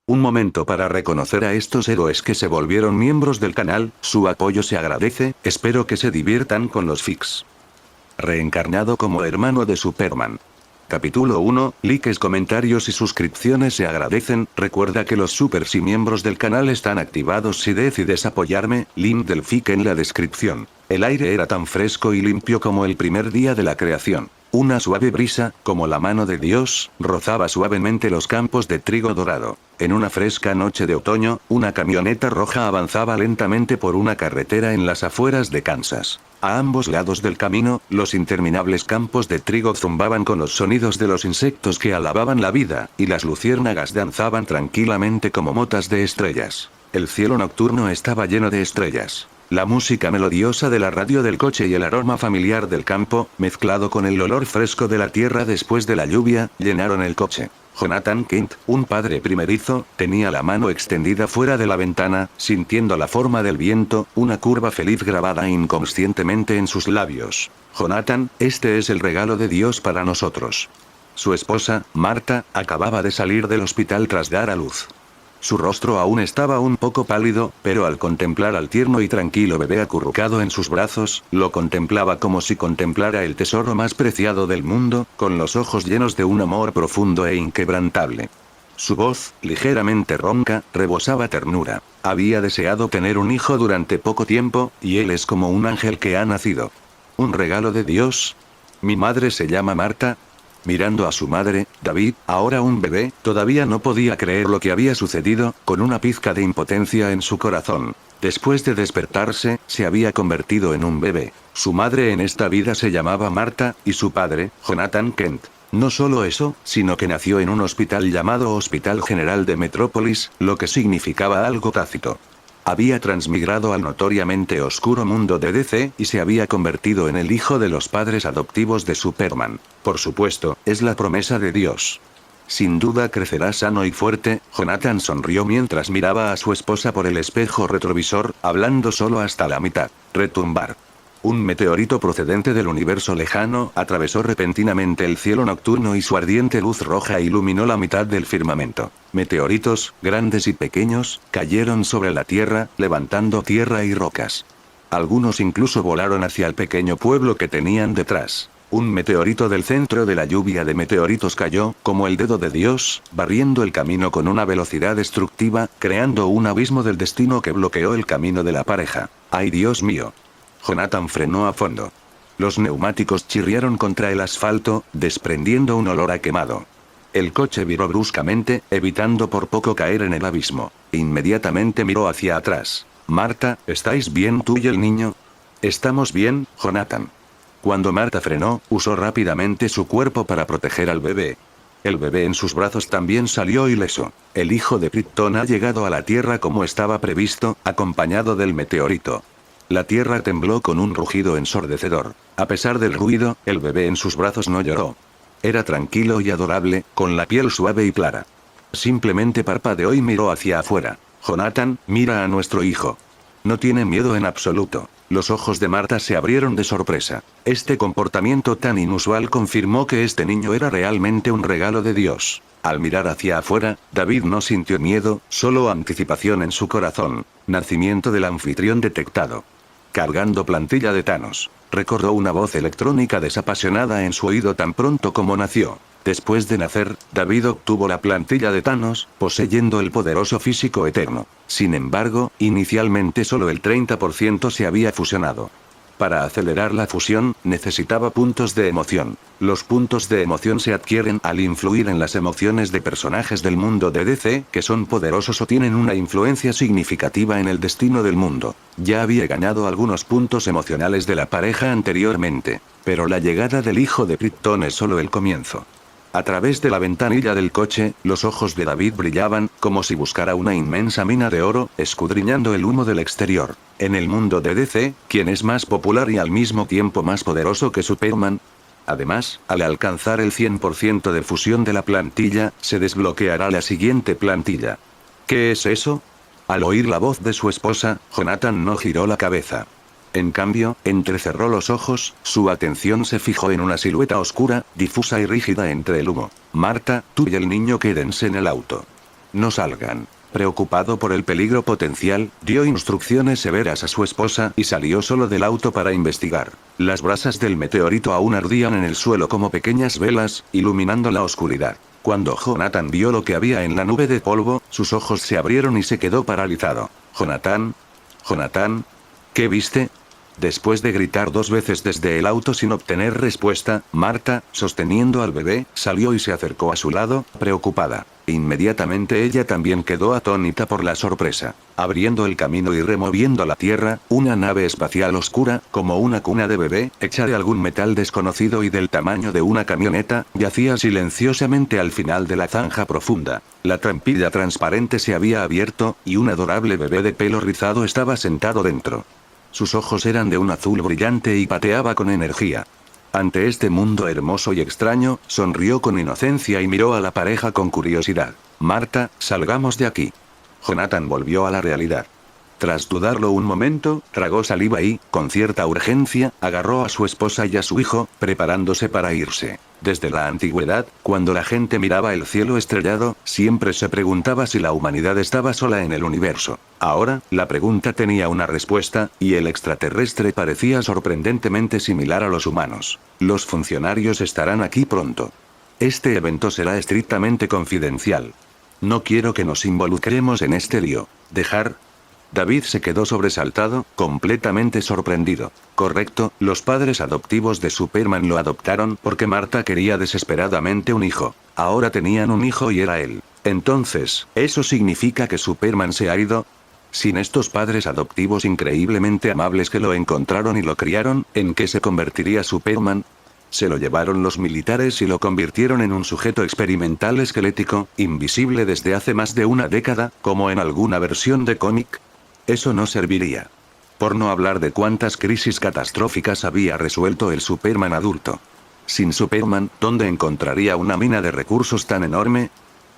Un momento para reconocer a estos héroes que se volvieron miembros del canal, su apoyo se agradece, espero que se diviertan con los fics. Reencarnado como hermano de Superman. Capítulo 1, likes, comentarios y suscripciones se agradecen, recuerda que los supers y miembros del canal están activados si decides apoyarme, link del fic en la descripción. El aire era tan fresco y limpio como el primer día de la creación. Una suave brisa, como la mano de Dios, rozaba suavemente los campos de trigo dorado. En una fresca noche de otoño, una camioneta roja avanzaba lentamente por una carretera en las afueras de Kansas. A ambos lados del camino, los interminables campos de trigo zumbaban con los sonidos de los insectos que alababan la vida, y las luciérnagas danzaban tranquilamente como motas de estrellas. El cielo nocturno estaba lleno de estrellas. La música melodiosa de la radio del coche y el aroma familiar del campo, mezclado con el olor fresco de la tierra después de la lluvia, llenaron el coche. Jonathan Kent, un padre primerizo, tenía la mano extendida fuera de la ventana, sintiendo la forma del viento, una curva feliz grabada inconscientemente en sus labios. Jonathan, este es el regalo de Dios para nosotros. Su esposa, Marta, acababa de salir del hospital tras dar a luz. Su rostro aún estaba un poco pálido, pero al contemplar al tierno y tranquilo bebé acurrucado en sus brazos, lo contemplaba como si contemplara el tesoro más preciado del mundo, con los ojos llenos de un amor profundo e inquebrantable. Su voz, ligeramente ronca, rebosaba ternura. Había deseado tener un hijo durante poco tiempo, y él es como un ángel que ha nacido. ¿Un regalo de Dios? Mi madre se llama Marta. Mirando a su madre, David, ahora un bebé, todavía no podía creer lo que había sucedido, con una pizca de impotencia en su corazón. Después de despertarse, se había convertido en un bebé. Su madre en esta vida se llamaba Marta, y su padre, Jonathan Kent. No solo eso, sino que nació en un hospital llamado Hospital General de Metrópolis, lo que significaba algo tácito. Había transmigrado al notoriamente oscuro mundo de DC y se había convertido en el hijo de los padres adoptivos de Superman. Por supuesto, es la promesa de Dios. Sin duda crecerá sano y fuerte. Jonathan sonrió mientras miraba a su esposa por el espejo retrovisor, hablando solo hasta la mitad. Retumbar. Un meteorito procedente del universo lejano atravesó repentinamente el cielo nocturno y su ardiente luz roja iluminó la mitad del firmamento. Meteoritos, grandes y pequeños, cayeron sobre la Tierra, levantando tierra y rocas. Algunos incluso volaron hacia el pequeño pueblo que tenían detrás. Un meteorito del centro de la lluvia de meteoritos cayó, como el dedo de Dios, barriendo el camino con una velocidad destructiva, creando un abismo del destino que bloqueó el camino de la pareja. ¡Ay, Dios mío! Jonathan frenó a fondo. Los neumáticos chirriaron contra el asfalto, desprendiendo un olor a quemado. El coche viró bruscamente, evitando por poco caer en el abismo. Inmediatamente miró hacia atrás. Marta, ¿estáis bien tú y el niño? Estamos bien, Jonathan. Cuando Marta frenó, usó rápidamente su cuerpo para proteger al bebé. El bebé en sus brazos también salió ileso. El hijo de Krypton ha llegado a la Tierra como estaba previsto, acompañado del meteorito. La tierra tembló con un rugido ensordecedor. A pesar del ruido, el bebé en sus brazos no lloró. Era tranquilo y adorable, con la piel suave y clara. Simplemente parpadeó y miró hacia afuera. Jonathan, mira a nuestro hijo. No tiene miedo en absoluto. Los ojos de Marta se abrieron de sorpresa. Este comportamiento tan inusual confirmó que este niño era realmente un regalo de Dios. Al mirar hacia afuera, David no sintió miedo, solo anticipación en su corazón. Nacimiento del anfitrión detectado. Cargando plantilla de Thanos. Recordó una voz electrónica desapasionada en su oído tan pronto como nació. Después de nacer, David obtuvo la plantilla de Thanos, poseyendo el poderoso físico eterno. Sin embargo, inicialmente solo el 30% se había fusionado. Para acelerar la fusión, necesitaba puntos de emoción. Los puntos de emoción se adquieren al influir en las emociones de personajes del mundo de DC, que son poderosos o tienen una influencia significativa en el destino del mundo. Ya había ganado algunos puntos emocionales de la pareja anteriormente, pero la llegada del hijo de Krypton es solo el comienzo. A través de la ventanilla del coche, los ojos de David brillaban, como si buscara una inmensa mina de oro, escudriñando el humo del exterior. En el mundo de DC, ¿quién es más popular y al mismo tiempo más poderoso que Superman? Además, al alcanzar el 100% de fusión de la plantilla, se desbloqueará la siguiente plantilla. ¿Qué es eso? Al oír la voz de su esposa, Jonathan no giró la cabeza. En cambio, entrecerró los ojos, su atención se fijó en una silueta oscura, difusa y rígida entre el humo. Marta, tú y el niño quédense en el auto. No salgan. Preocupado por el peligro potencial, dio instrucciones severas a su esposa y salió solo del auto para investigar. Las brasas del meteorito aún ardían en el suelo como pequeñas velas, iluminando la oscuridad. Cuando Jonathan vio lo que había en la nube de polvo, sus ojos se abrieron y se quedó paralizado. «Jonathan. Jonathan. ¿Qué viste?». Después de gritar 2 veces desde el auto sin obtener respuesta, Marta, sosteniendo al bebé, salió y se acercó a su lado, preocupada. Inmediatamente ella también quedó atónita por la sorpresa. Abriendo el camino y removiendo la tierra, una nave espacial oscura, como una cuna de bebé, hecha de algún metal desconocido y del tamaño de una camioneta, yacía silenciosamente al final de la zanja profunda. La trampilla transparente se había abierto, y un adorable bebé de pelo rizado estaba sentado dentro. Sus ojos eran de un azul brillante y pateaba con energía. Ante este mundo hermoso y extraño, sonrió con inocencia y miró a la pareja con curiosidad. «Marta, salgamos de aquí». Jonathan volvió a la realidad. Tras dudarlo un momento, tragó saliva y, con cierta urgencia, agarró a su esposa y a su hijo, preparándose para irse. Desde la antigüedad, cuando la gente miraba el cielo estrellado, siempre se preguntaba si la humanidad estaba sola en el universo. Ahora, la pregunta tenía una respuesta, y el extraterrestre parecía sorprendentemente similar a los humanos. «Los funcionarios estarán aquí pronto. Este evento será estrictamente confidencial. No quiero que nos involucremos en este lío. Dejar». David se quedó sobresaltado, completamente sorprendido. Correcto, los padres adoptivos de Superman lo adoptaron porque Marta quería desesperadamente un hijo. Ahora tenían un hijo y era él. Entonces, ¿eso significa que Superman se ha ido? Sin estos padres adoptivos increíblemente amables que lo encontraron y lo criaron, ¿en qué se convertiría Superman? Se lo llevaron los militares y lo convirtieron en un sujeto experimental esquelético, invisible desde hace más de una década, como en alguna versión de cómic. Eso no serviría. Por no hablar de cuántas crisis catastróficas había resuelto el Superman adulto. Sin Superman, ¿dónde encontraría una mina de recursos tan enorme?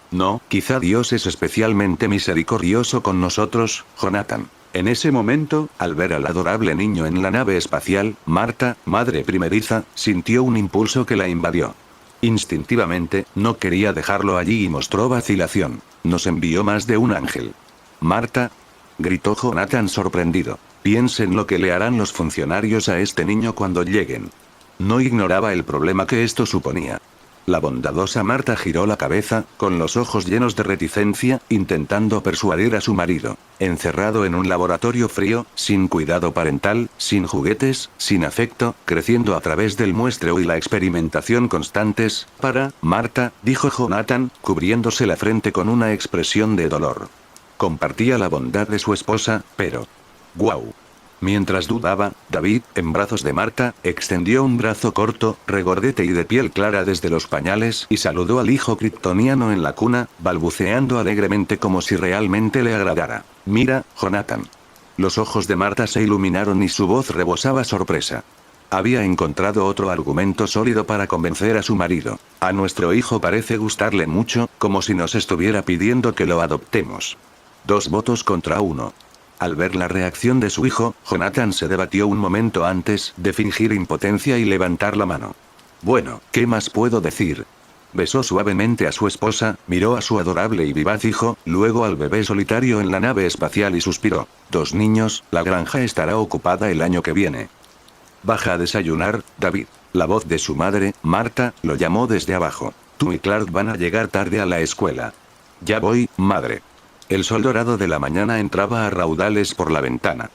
No, quizá Dios es especialmente misericordioso con nosotros, Jonathan. En ese momento, al ver al adorable niño en la nave espacial, Marta, madre primeriza, sintió un impulso que la invadió. Instintivamente, no quería dejarlo allí y mostró vacilación. Nos envió más de un ángel. «Marta», gritó Jonathan sorprendido. «Piensen lo que le harán los funcionarios a este niño cuando lleguen». No ignoraba el problema que esto suponía. La bondadosa Marta giró la cabeza, con los ojos llenos de reticencia, intentando persuadir a su marido. Encerrado en un laboratorio frío, sin cuidado parental, sin juguetes, sin afecto, creciendo a través del muestreo y la experimentación constantes, Marta, dijo Jonathan, cubriéndose la frente con una expresión de dolor. Compartía la bondad de su esposa, pero... ¡guau! Mientras dudaba, David, en brazos de Marta, extendió un brazo corto, regordete y de piel clara desde los pañales y saludó al hijo kryptoniano en la cuna, balbuceando alegremente como si realmente le agradara. «Mira, Jonathan». Los ojos de Marta se iluminaron y su voz rebosaba sorpresa. Había encontrado otro argumento sólido para convencer a su marido. «A nuestro hijo parece gustarle mucho, como si nos estuviera pidiendo que lo adoptemos». 2 votos contra 1. Al ver la reacción de su hijo, Jonathan se debatió un momento antes de fingir impotencia y levantar la mano. «Bueno, ¿qué más puedo decir?». Besó suavemente a su esposa, miró a su adorable y vivaz hijo, luego al bebé solitario en la nave espacial y suspiró. «2 niños, la granja estará ocupada el año que viene. Baja a desayunar, David». La voz de su madre, Marta, lo llamó desde abajo. «Tú y Clark van a llegar tarde a la escuela». «Ya voy, madre». El sol dorado de la mañana entraba a raudales por la ventana.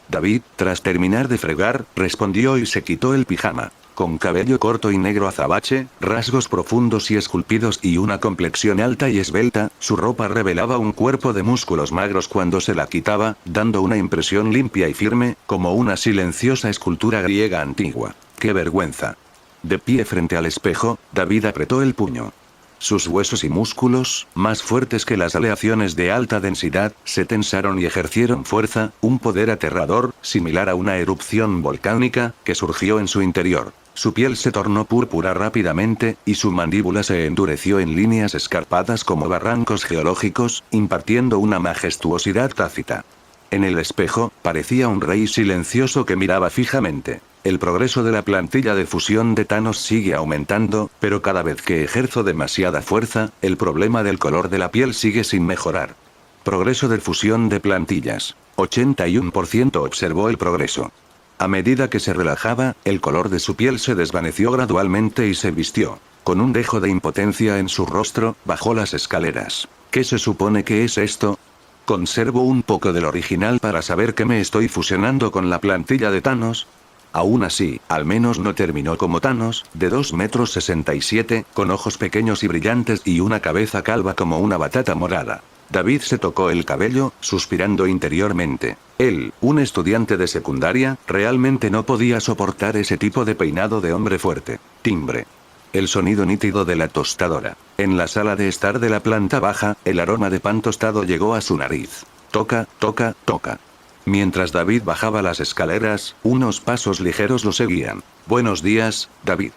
David, tras terminar de fregar, respondió y se quitó el pijama. Con cabello corto y negro azabache, rasgos profundos y esculpidos y una complexión alta y esbelta, su ropa revelaba un cuerpo de músculos magros cuando se la quitaba, dando una impresión limpia y firme, como una silenciosa escultura griega antigua. ¡Qué vergüenza! De pie frente al espejo, David apretó el puño. Sus huesos y músculos, más fuertes que las aleaciones de alta densidad, se tensaron y ejercieron fuerza, un poder aterrador, similar a una erupción volcánica, que surgió en su interior. Su piel se tornó púrpura rápidamente, y su mandíbula se endureció en líneas escarpadas como barrancos geológicos, impartiendo una majestuosidad tácita. En el espejo, parecía un rey silencioso que miraba fijamente. El progreso de la plantilla de fusión de Thanos sigue aumentando, pero cada vez que ejerzo demasiada fuerza, el problema del color de la piel sigue sin mejorar. Progreso de fusión de plantillas. 81% observó el progreso. A medida que se relajaba, el color de su piel se desvaneció gradualmente y se vistió. Con un dejo de impotencia en su rostro, bajó las escaleras. ¿Qué se supone que es esto? Conservo un poco del original para saber que me estoy fusionando con la plantilla de Thanos. Aún así, al menos no terminó como Thanos, de 2,67 m, con ojos pequeños y brillantes y una cabeza calva como una batata morada. David se tocó el cabello, suspirando interiormente. Él, un estudiante de secundaria, realmente no podía soportar ese tipo de peinado de hombre fuerte. Timbre. El sonido nítido de la tostadora. En la sala de estar de la planta baja, el aroma de pan tostado llegó a su nariz. Toca, toca, toca. Mientras David bajaba las escaleras, unos pasos ligeros lo seguían. Buenos días, David.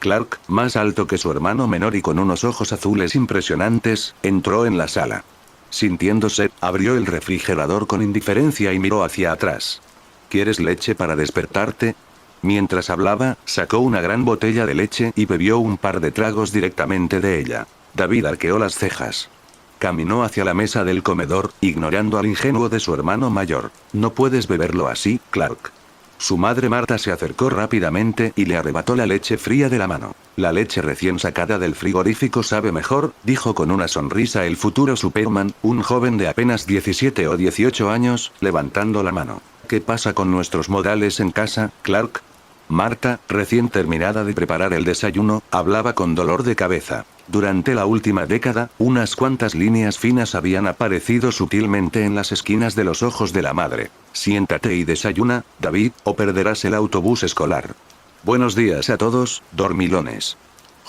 Clark, más alto que su hermano menor y con unos ojos azules impresionantes, entró en la sala. Sintiéndose, abrió el refrigerador con indiferencia y miró hacia atrás. ¿Quieres leche para despertarte? Mientras hablaba, sacó una gran botella de leche y bebió un par de tragos directamente de ella. David arqueó las cejas. Caminó hacia la mesa del comedor, ignorando al ingenuo de su hermano mayor. No puedes beberlo así, Clark. Su madre Marta se acercó rápidamente y le arrebató la leche fría de la mano. La leche recién sacada del frigorífico sabe mejor, dijo con una sonrisa el futuro Superman, un joven de apenas 17 o 18 años, levantando la mano. ¿Qué pasa con nuestros modales en casa, Clark? Marta, recién terminada de preparar el desayuno, hablaba con dolor de cabeza. Durante la última década, unas cuantas líneas finas habían aparecido sutilmente en las esquinas de los ojos de la madre. Siéntate y desayuna, David, o perderás el autobús escolar. Buenos días a todos, dormilones.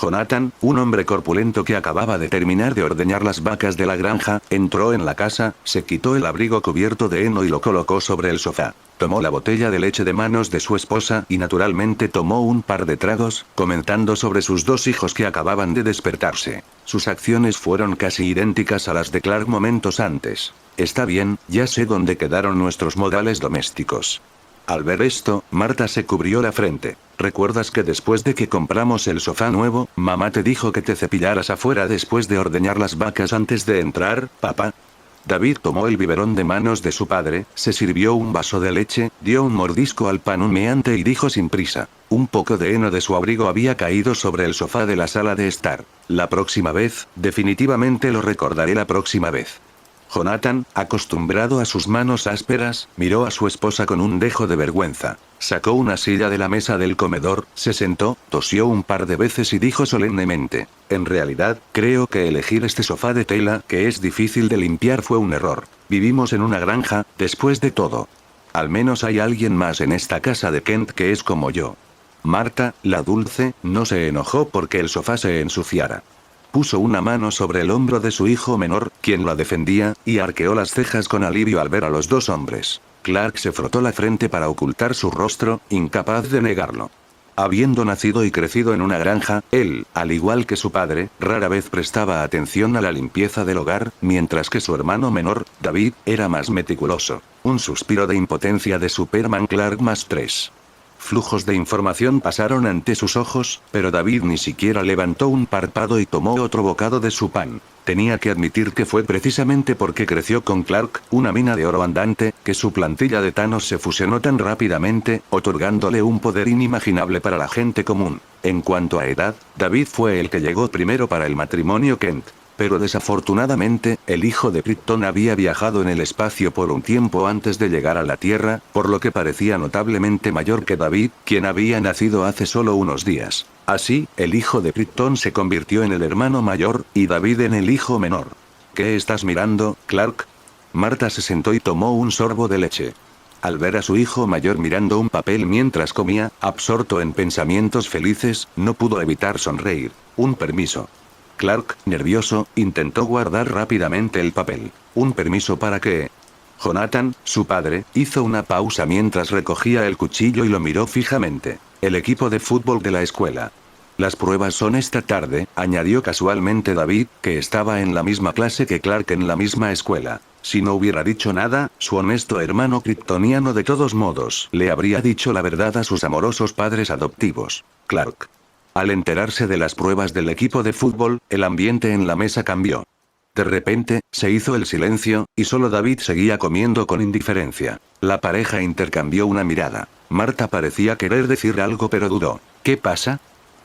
Jonathan, un hombre corpulento que acababa de terminar de ordeñar las vacas de la granja, entró en la casa, se quitó el abrigo cubierto de heno y lo colocó sobre el sofá. Tomó la botella de leche de manos de su esposa y naturalmente tomó un par de tragos, comentando sobre sus dos hijos que acababan de despertarse. Sus acciones fueron casi idénticas a las de Clark momentos antes. Está bien, ya sé dónde quedaron nuestros modales domésticos. Al ver esto, Marta se cubrió la frente. ¿Recuerdas que después de que compramos el sofá nuevo, mamá te dijo que te cepillaras afuera después de ordeñar las vacas antes de entrar, papá? David tomó el biberón de manos de su padre, se sirvió un vaso de leche, dio un mordisco al pan humeante y dijo sin prisa. Un poco de heno de su abrigo había caído sobre el sofá de la sala de estar. La próxima vez, definitivamente lo recordaré la próxima vez. Jonathan, acostumbrado a sus manos ásperas, miró a su esposa con un dejo de vergüenza. Sacó una silla de la mesa del comedor, se sentó, tosió un par de veces y dijo solemnemente. En realidad, creo que elegir este sofá de tela, que es difícil de limpiar, fue un error. Vivimos en una granja, después de todo. Al menos hay alguien más en esta casa de Kent que es como yo. Marta, la dulce, no se enojó porque el sofá se ensuciara. Puso una mano sobre el hombro de su hijo menor, quien la defendía, y arqueó las cejas con alivio al ver a los dos hombres. Clark se frotó la frente para ocultar su rostro, incapaz de negarlo. Habiendo nacido y crecido en una granja, él, al igual que su padre, rara vez prestaba atención a la limpieza del hogar, mientras que su hermano menor, David, era más meticuloso. Un suspiro de impotencia de Superman Clark +3. Flujos de información pasaron ante sus ojos, pero David ni siquiera levantó un párpado y tomó otro bocado de su pan. Tenía que admitir que fue precisamente porque creció con Clark, una mina de oro andante, que su plantilla de Thanos se fusionó tan rápidamente, otorgándole un poder inimaginable para la gente común. En cuanto a edad, David fue el que llegó primero para el matrimonio Kent. Pero desafortunadamente, el hijo de Krypton había viajado en el espacio por un tiempo antes de llegar a la Tierra, por lo que parecía notablemente mayor que David, quien había nacido hace solo unos días. Así, el hijo de Krypton se convirtió en el hermano mayor, y David en el hijo menor. ¿Qué estás mirando, Clark? Marta se sentó y tomó un sorbo de leche. Al ver a su hijo mayor mirando un papel mientras comía, absorto en pensamientos felices, no pudo evitar sonreír. Un permiso. Clark, nervioso, intentó guardar rápidamente el papel. ¿Un permiso para qué? Jonathan, su padre, hizo una pausa mientras recogía el cuchillo y lo miró fijamente. El equipo de fútbol de la escuela. Las pruebas son esta tarde, añadió casualmente David, que estaba en la misma clase que Clark en la misma escuela. Si no hubiera dicho nada, su honesto hermano kryptoniano de todos modos le habría dicho la verdad a sus amorosos padres adoptivos. Clark. Al enterarse de las pruebas del equipo de fútbol, el ambiente en la mesa cambió. De repente, se hizo el silencio, y solo David seguía comiendo con indiferencia. La pareja intercambió una mirada. Marta parecía querer decir algo pero dudó. ¿Qué pasa?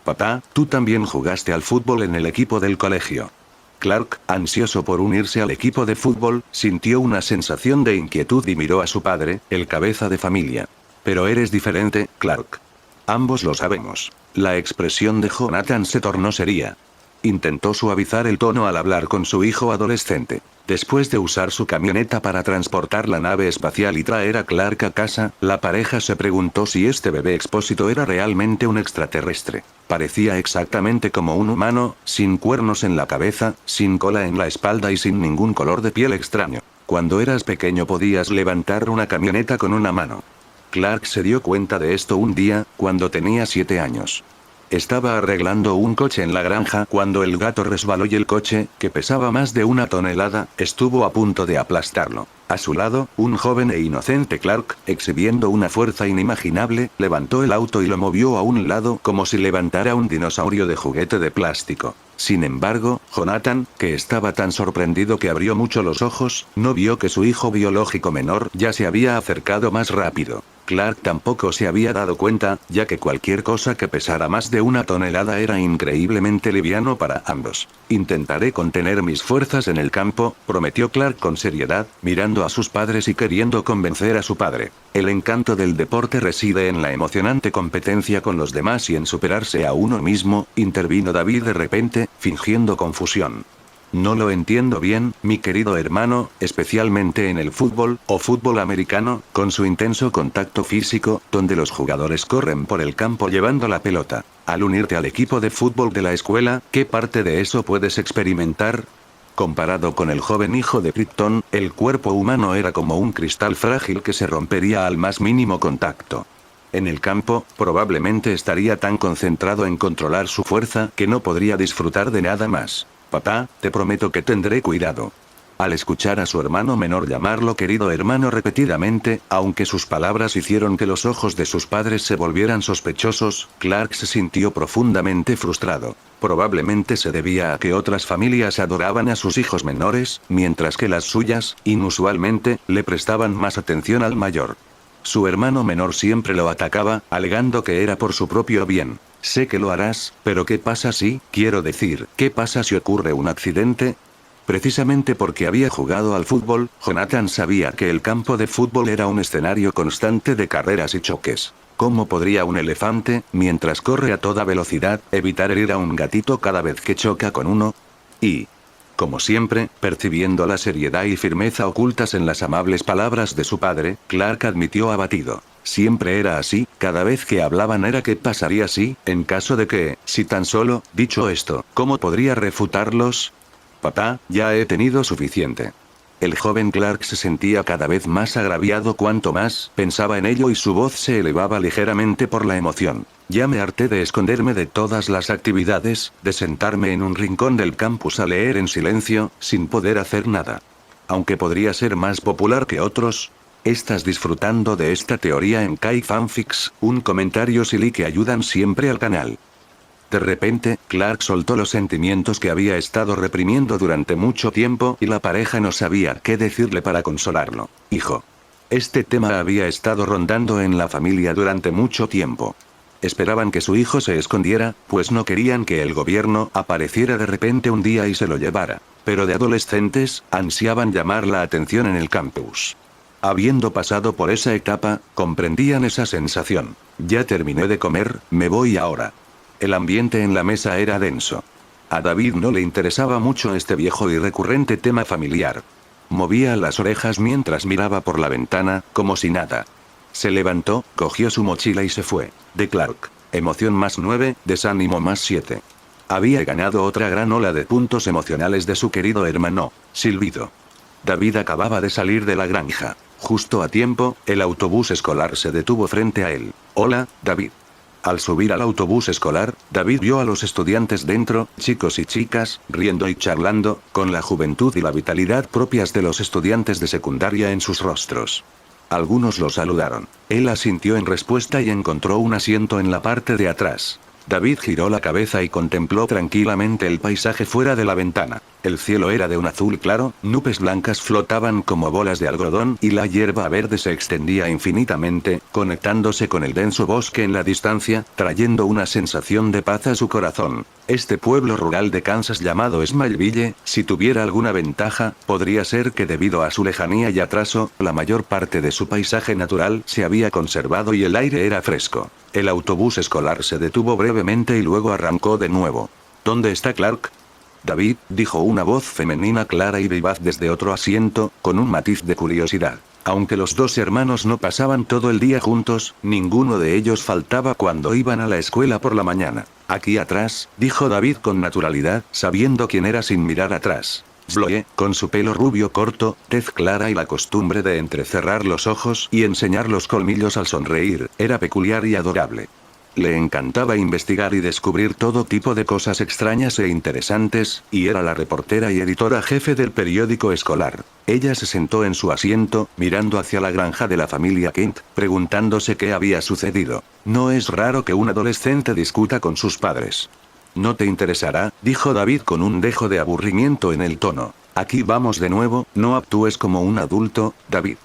Papá, tú también jugaste al fútbol en el equipo del colegio. Clark, ansioso por unirse al equipo de fútbol, sintió una sensación de inquietud y miró a su padre, el cabeza de familia. Pero eres diferente, Clark. Ambos lo sabemos. La expresión de Jonathan se tornó seria. Intentó suavizar el tono al hablar con su hijo adolescente. Después de usar su camioneta para transportar la nave espacial y traer a Clark a casa, la pareja se preguntó si este bebé expósito era realmente un extraterrestre. Parecía exactamente como un humano, sin cuernos en la cabeza, sin cola en la espalda y sin ningún color de piel extraño. Cuando eras pequeño podías levantar una camioneta con una mano. Clark se dio cuenta de esto un día, cuando tenía 7 años. Estaba arreglando un coche en la granja cuando el gato resbaló y el coche, que pesaba más de 1 tonelada, estuvo a punto de aplastarlo. A su lado, un joven e inocente Clark, exhibiendo una fuerza inimaginable, levantó el auto y lo movió a un lado como si levantara un dinosaurio de juguete de plástico. Sin embargo, Jonathan, que estaba tan sorprendido que abrió mucho los ojos, no vio que su hijo biológico menor ya se había acercado más rápido. Clark tampoco se había dado cuenta, ya que cualquier cosa que pesara más de 1 tonelada era increíblemente liviano para ambos. Intentaré contener mis fuerzas en el campo, prometió Clark con seriedad, mirando a sus padres y queriendo convencer a su padre. El encanto del deporte reside en la emocionante competencia con los demás y en superarse a uno mismo, intervino David de repente, fingiendo confusión. No lo entiendo bien, mi querido hermano, especialmente en el fútbol, o fútbol americano, con su intenso contacto físico, donde los jugadores corren por el campo llevando la pelota. Al unirte al equipo de fútbol de la escuela, ¿qué parte de eso puedes experimentar? Comparado con el joven hijo de Krypton, el cuerpo humano era como un cristal frágil que se rompería al más mínimo contacto. En el campo, probablemente estaría tan concentrado en controlar su fuerza que no podría disfrutar de nada más. Papá, te prometo que tendré cuidado. Al escuchar a su hermano menor llamarlo querido hermano repetidamente, aunque sus palabras hicieron que los ojos de sus padres se volvieran sospechosos, Clark se sintió profundamente frustrado. Probablemente se debía a que otras familias adoraban a sus hijos menores, mientras que las suyas, inusualmente, le prestaban más atención al mayor. Su hermano menor siempre lo atacaba, alegando que era por su propio bien. Sé que lo harás, pero ¿qué pasa si, quiero decir, qué pasa si ocurre un accidente? Precisamente porque había jugado al fútbol, Jonathan sabía que el campo de fútbol era un escenario constante de carreras y choques. ¿Cómo podría un elefante, mientras corre a toda velocidad, evitar herir a un gatito cada vez que choca con uno? Y, como siempre, percibiendo la seriedad y firmeza ocultas en las amables palabras de su padre, Clark admitió abatido. Siempre era así, cada vez que hablaban era ¿qué pasaría si, en caso de que, si tan solo, dicho esto, ¿cómo podría refutarlos? Papá, ya he tenido suficiente. El joven Clark se sentía cada vez más agraviado cuanto más pensaba en ello y su voz se elevaba ligeramente por la emoción. Ya me harté de esconderme de todas las actividades, de sentarme en un rincón del campus a leer en silencio, sin poder hacer nada. Aunque podría ser más popular que otros. ¿Estás disfrutando de esta teoría en Kai Fanfics? Un comentario silly que ayudan siempre al canal. De repente, Clark soltó los sentimientos que había estado reprimiendo durante mucho tiempo y la pareja no sabía qué decirle para consolarlo. Hijo. Este tema había estado rondando en la familia durante mucho tiempo. Esperaban que su hijo se escondiera, pues no querían que el gobierno apareciera de repente un día y se lo llevara. Pero de adolescentes, ansiaban llamar la atención en el campus. Habiendo pasado por esa etapa, comprendían esa sensación. Ya terminé de comer, me voy ahora. El ambiente en la mesa era denso. A David no le interesaba mucho este viejo y recurrente tema familiar. Movía las orejas mientras miraba por la ventana, como si nada. Se levantó, cogió su mochila y se fue. De Clark. Emoción más 9, desánimo más 7. Había ganado otra gran ola de puntos emocionales de su querido hermano. Silbido. David acababa de salir de la granja. Justo a tiempo, el autobús escolar se detuvo frente a él. Hola, David. Al subir al autobús escolar, David vio a los estudiantes dentro, chicos y chicas, riendo y charlando, con la juventud y la vitalidad propias de los estudiantes de secundaria en sus rostros. Algunos lo saludaron. Él asintió en respuesta y encontró un asiento en la parte de atrás. David giró la cabeza y contempló tranquilamente el paisaje fuera de la ventana. El cielo era de un azul claro, nubes blancas flotaban como bolas de algodón y la hierba verde se extendía infinitamente, conectándose con el denso bosque en la distancia, trayendo una sensación de paz a su corazón. Este pueblo rural de Kansas llamado Smileville, si tuviera alguna ventaja, podría ser que debido a su lejanía y atraso, la mayor parte de su paisaje natural se había conservado y el aire era fresco. El autobús escolar se detuvo brevemente y luego arrancó de nuevo. ¿Dónde está Clark? David, dijo una voz femenina clara y vivaz desde otro asiento, con un matiz de curiosidad. Aunque los dos hermanos no pasaban todo el día juntos, ninguno de ellos faltaba cuando iban a la escuela por la mañana. Aquí atrás, dijo David con naturalidad, sabiendo quién era sin mirar atrás. Chloe, con su pelo rubio corto, tez clara y la costumbre de entrecerrar los ojos y enseñar los colmillos al sonreír, era peculiar y adorable. Le encantaba investigar y descubrir todo tipo de cosas extrañas e interesantes, y era la reportera y editora jefe del periódico escolar. Ella se sentó en su asiento, mirando hacia la granja de la familia Kent, preguntándose qué había sucedido. No es raro que un adolescente discuta con sus padres. No te interesará, dijo David con un dejo de aburrimiento en el tono. Aquí vamos de nuevo, no actúes como un adulto, David.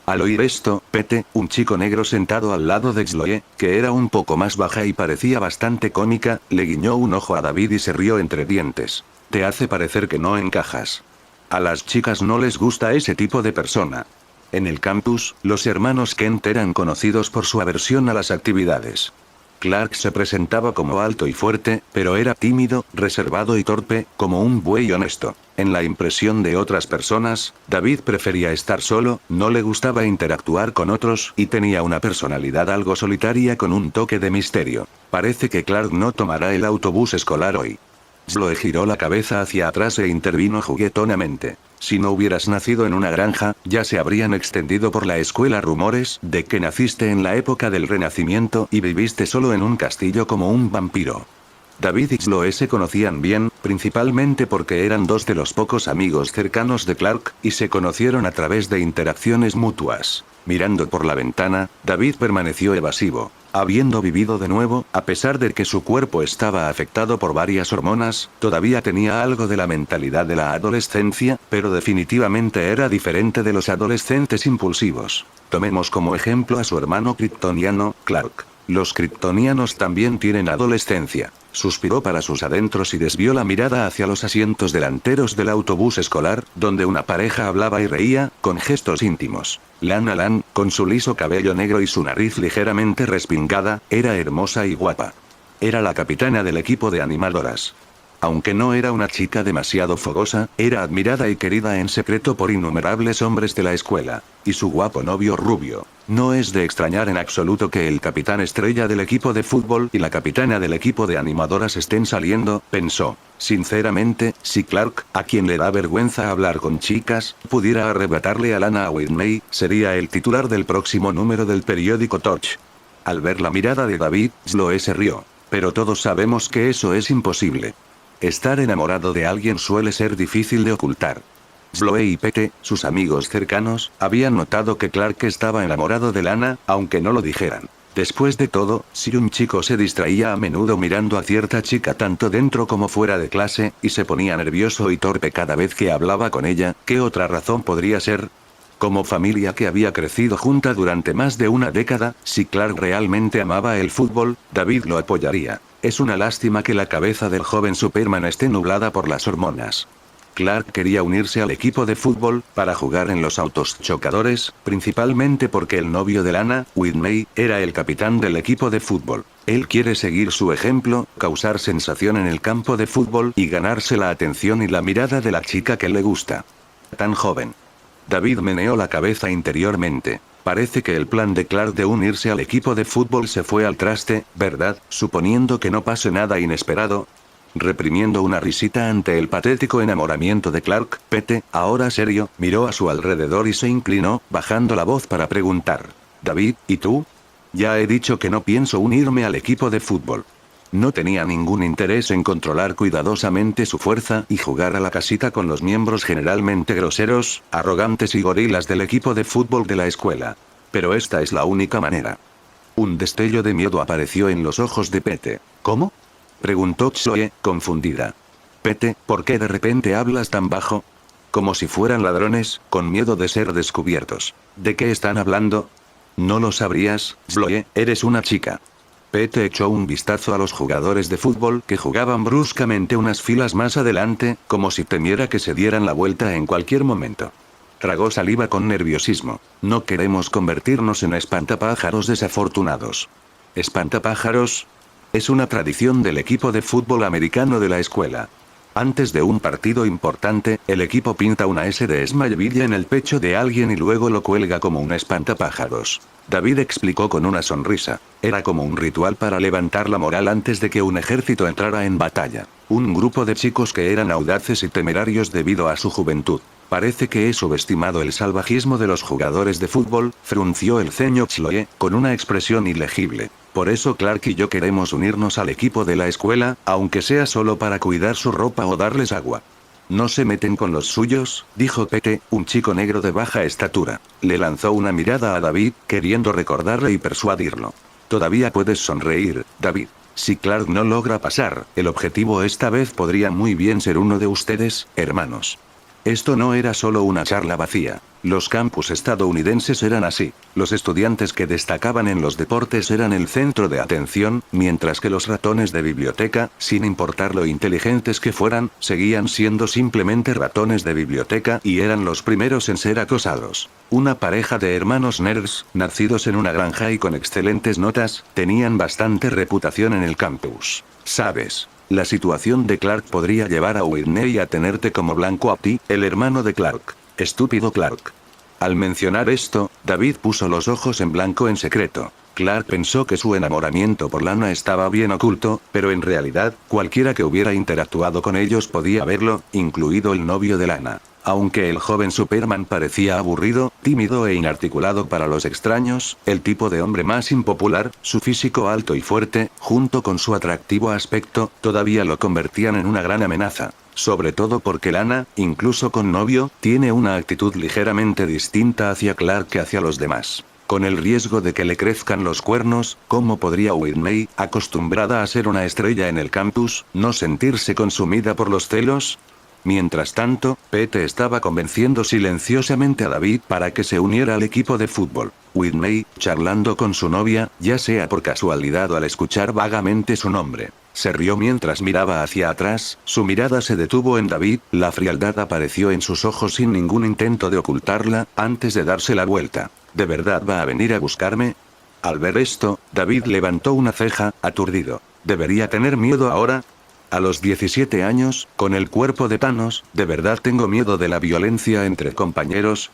Al oír esto, Pete, un chico negro sentado al lado de Chloe, que era un poco más baja y parecía bastante cómica, le guiñó un ojo a David y se rió entre dientes. Te hace parecer que no encajas. A las chicas no les gusta ese tipo de persona. En el campus, los hermanos Kent eran conocidos por su aversión a las actividades. Clark se presentaba como alto y fuerte, pero era tímido, reservado y torpe, como un buey honesto. En la impresión de otras personas, David prefería estar solo, no le gustaba interactuar con otros, y tenía una personalidad algo solitaria con un toque de misterio. Parece que Clark no tomará el autobús escolar hoy. Chloe giró la cabeza hacia atrás e intervino juguetonamente. Si no hubieras nacido en una granja, ya se habrían extendido por la escuela rumores de que naciste en la época del Renacimiento y viviste solo en un castillo como un vampiro. David y Chloe se conocían bien, principalmente porque eran dos de los pocos amigos cercanos de Clark, y se conocieron a través de interacciones mutuas. Mirando por la ventana, David permaneció evasivo. Habiendo vivido de nuevo, a pesar de que su cuerpo estaba afectado por varias hormonas, todavía tenía algo de la mentalidad de la adolescencia, pero definitivamente era diferente de los adolescentes impulsivos. Tomemos como ejemplo a su hermano kryptoniano, Clark. Los kryptonianos también tienen adolescencia. Suspiró para sus adentros y desvió la mirada hacia los asientos delanteros del autobús escolar, donde una pareja hablaba y reía, con gestos íntimos. Lana Lan, con su liso cabello negro y su nariz ligeramente respingada, era hermosa y guapa. Era la capitana del equipo de animadoras. Aunque no era una chica demasiado fogosa, era admirada y querida en secreto por innumerables hombres de la escuela. Y su guapo novio rubio. No es de extrañar en absoluto que el capitán estrella del equipo de fútbol y la capitana del equipo de animadoras estén saliendo, pensó. Sinceramente, si Clark, a quien le da vergüenza hablar con chicas, pudiera arrebatarle a Lana Whitney, sería el titular del próximo número del periódico Torch. Al ver la mirada de David, Chloe se rió. Pero todos sabemos que eso es imposible. Estar enamorado de alguien suele ser difícil de ocultar. Chloe y Pete, sus amigos cercanos, habían notado que Clark estaba enamorado de Lana, aunque no lo dijeran. Después de todo, si un chico se distraía a menudo mirando a cierta chica tanto dentro como fuera de clase, y se ponía nervioso y torpe cada vez que hablaba con ella, ¿qué otra razón podría ser? Como familia que había crecido junta durante más de una década, si Clark realmente amaba el fútbol, David lo apoyaría. Es una lástima que la cabeza del joven Superman esté nublada por las hormonas. Clark quería unirse al equipo de fútbol, para jugar en los autos chocadores, principalmente porque el novio de Lana, Whitney, era el capitán del equipo de fútbol. Él quiere seguir su ejemplo, causar sensación en el campo de fútbol y ganarse la atención y la mirada de la chica que le gusta. Tan joven. David meneó la cabeza interiormente. Parece que el plan de Clark de unirse al equipo de fútbol se fue al traste, ¿verdad? Suponiendo que no pase nada inesperado. Reprimiendo una risita ante el patético enamoramiento de Clark, Pete, ahora serio, miró a su alrededor y se inclinó, bajando la voz para preguntar. David, ¿y tú? Ya he dicho que no pienso unirme al equipo de fútbol. No tenía ningún interés en controlar cuidadosamente su fuerza y jugar a la casita con los miembros generalmente groseros, arrogantes y gorilas del equipo de fútbol de la escuela. Pero esta es la única manera. Un destello de miedo apareció en los ojos de Pete. ¿Cómo? Preguntó Chloe, confundida. Pete, ¿por qué de repente hablas tan bajo? Como si fueran ladrones, con miedo de ser descubiertos. ¿De qué están hablando? No lo sabrías, Chloe, eres una chica. Pete echó un vistazo a los jugadores de fútbol que jugaban bruscamente unas filas más adelante, como si temiera que se dieran la vuelta en cualquier momento. Tragó saliva con nerviosismo. No queremos convertirnos en espantapájaros desafortunados. ¿Espantapájaros? Es una tradición del equipo de fútbol americano de la escuela. Antes de un partido importante, el equipo pinta una S de Smallville en el pecho de alguien y luego lo cuelga como un espantapájaros. David explicó con una sonrisa. Era como un ritual para levantar la moral antes de que un ejército entrara en batalla. Un grupo de chicos que eran audaces y temerarios debido a su juventud. Parece que he subestimado el salvajismo de los jugadores de fútbol, frunció el ceño Chloe, con una expresión ilegible. Por eso Clark y yo queremos unirnos al equipo de la escuela, aunque sea solo para cuidar su ropa o darles agua. No se meten con los suyos, dijo Pete, un chico negro de baja estatura. Le lanzó una mirada a David, queriendo recordarle y persuadirlo. Todavía puedes sonreír, David. Si Clark no logra pasar, el objetivo esta vez podría muy bien ser uno de ustedes, hermanos. Esto no era solo una charla vacía. Los campus estadounidenses eran así. Los estudiantes que destacaban en los deportes eran el centro de atención, mientras que los ratones de biblioteca, sin importar lo inteligentes que fueran, seguían siendo simplemente ratones de biblioteca y eran los primeros en ser acosados. Una pareja de hermanos nerds, nacidos en una granja y con excelentes notas, tenían bastante reputación en el campus. ¿Sabes? La situación de Clark podría llevar a Whitney a tenerte como blanco a ti, el hermano de Clark. Estúpido Clark. Al mencionar esto, David puso los ojos en blanco en secreto. Clark pensó que su enamoramiento por Lana estaba bien oculto, pero en realidad, cualquiera que hubiera interactuado con ellos podía verlo, incluido el novio de Lana. Aunque el joven Superman parecía aburrido, tímido e inarticulado para los extraños, el tipo de hombre más impopular, su físico alto y fuerte, junto con su atractivo aspecto, todavía lo convertían en una gran amenaza. Sobre todo porque Lana, incluso con novio, tiene una actitud ligeramente distinta hacia Clark que hacia los demás. Con el riesgo de que le crezcan los cuernos, ¿cómo podría Whitney, acostumbrada a ser una estrella en el campus, no sentirse consumida por los celos? Mientras tanto, Pete estaba convenciendo silenciosamente a David para que se uniera al equipo de fútbol. Whitney, charlando con su novia, ya sea por casualidad o al escuchar vagamente su nombre, se rió mientras miraba hacia atrás, su mirada se detuvo en David, la frialdad apareció en sus ojos sin ningún intento de ocultarla, antes de darse la vuelta. ¿De verdad va a venir a buscarme? Al ver esto, David levantó una ceja, aturdido. ¿Debería tener miedo ahora? A los 17 años, con el cuerpo de Thanos, ¿de verdad tengo miedo de la violencia entre compañeros?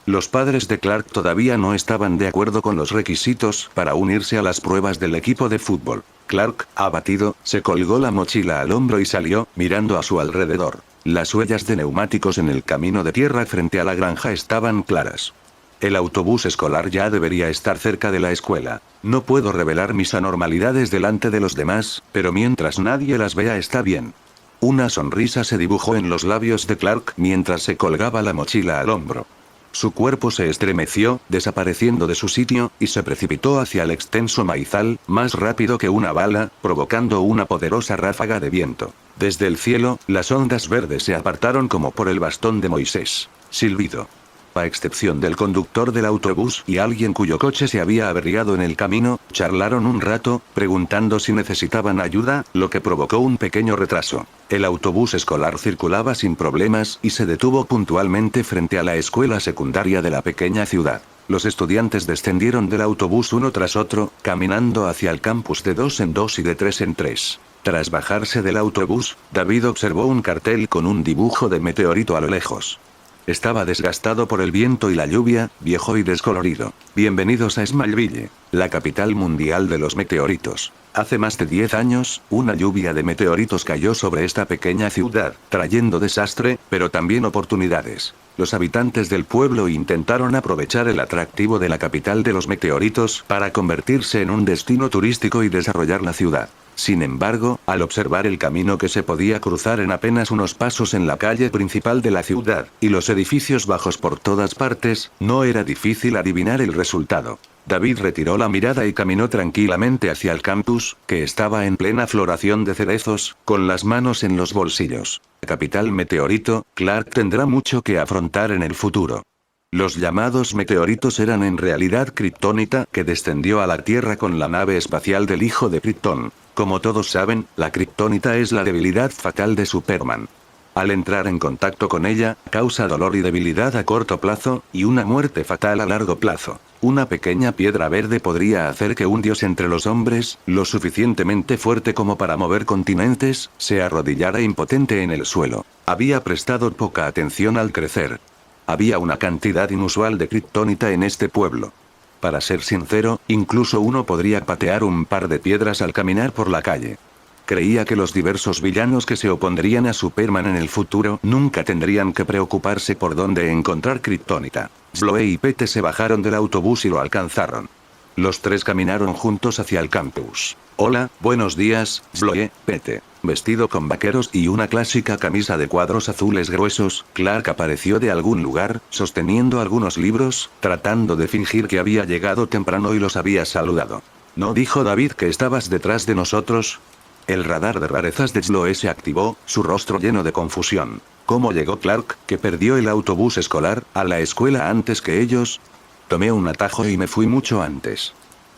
Los padres de Clark todavía no estaban de acuerdo con los requisitos para unirse a las pruebas del equipo de fútbol. Clark, abatido, se colgó la mochila al hombro y salió, mirando a su alrededor. Las huellas de neumáticos en el camino de tierra frente a la granja estaban claras. El autobús escolar ya debería estar cerca de la escuela. No puedo revelar mis anormalidades delante de los demás, pero mientras nadie las vea está bien. Una sonrisa se dibujó en los labios de Clark mientras se colgaba la mochila al hombro. Su cuerpo se estremeció, desapareciendo de su sitio, y se precipitó hacia el extenso maizal, más rápido que una bala, provocando una poderosa ráfaga de viento. Desde el cielo, las ondas verdes se apartaron como por el bastón de Moisés. Silbido. A excepción del conductor del autobús y alguien cuyo coche se había averiado en el camino, charlaron un rato, preguntando si necesitaban ayuda, lo que provocó un pequeño retraso. El autobús escolar circulaba sin problemas y se detuvo puntualmente frente a la escuela secundaria de la pequeña ciudad. Los estudiantes descendieron del autobús uno tras otro, caminando hacia el campus de 2 en 2 y de 3 en 3. Tras bajarse del autobús, David observó un cartel con un dibujo de meteorito a lo lejos. Estaba desgastado por el viento y la lluvia, viejo y descolorido. Bienvenidos a Smallville, la capital mundial de los meteoritos. Hace más de 10 años, una lluvia de meteoritos cayó sobre esta pequeña ciudad, trayendo desastre, pero también oportunidades. Los habitantes del pueblo intentaron aprovechar el atractivo de la capital de los meteoritos para convertirse en un destino turístico y desarrollar la ciudad. Sin embargo, al observar el camino que se podía cruzar en apenas unos pasos en la calle principal de la ciudad, y los edificios bajos por todas partes, no era difícil adivinar el resultado. David retiró la mirada y caminó tranquilamente hacia el campus, que estaba en plena floración de cerezos, con las manos en los bolsillos. La capital meteorito, Clark tendrá mucho que afrontar en el futuro. Los llamados meteoritos eran en realidad kriptonita que descendió a la Tierra con la nave espacial del hijo de Krypton. Como todos saben, la kriptonita es la debilidad fatal de Superman. Al entrar en contacto con ella, causa dolor y debilidad a corto plazo, y una muerte fatal a largo plazo. Una pequeña piedra verde podría hacer que un dios entre los hombres, lo suficientemente fuerte como para mover continentes, se arrodillara impotente en el suelo. Había prestado poca atención al crecer. Había una cantidad inusual de kriptonita en este pueblo. Para ser sincero, incluso uno podría patear un par de piedras al caminar por la calle. Creía que los diversos villanos que se opondrían a Superman en el futuro nunca tendrían que preocuparse por dónde encontrar kriptonita. Zoe y Pete se bajaron del autobús y lo alcanzaron. Los tres caminaron juntos hacia el campus. Hola, buenos días, Zoe, Pete. Vestido con vaqueros y una clásica camisa de cuadros azules gruesos, Clark apareció de algún lugar, sosteniendo algunos libros, tratando de fingir que había llegado temprano y los había saludado. ¿No dijo David que estabas detrás de nosotros? El radar de rarezas de Zoe se activó, su rostro lleno de confusión. ¿Cómo llegó Clark, que perdió el autobús escolar, a la escuela antes que ellos? Tomé un atajo y me fui mucho antes.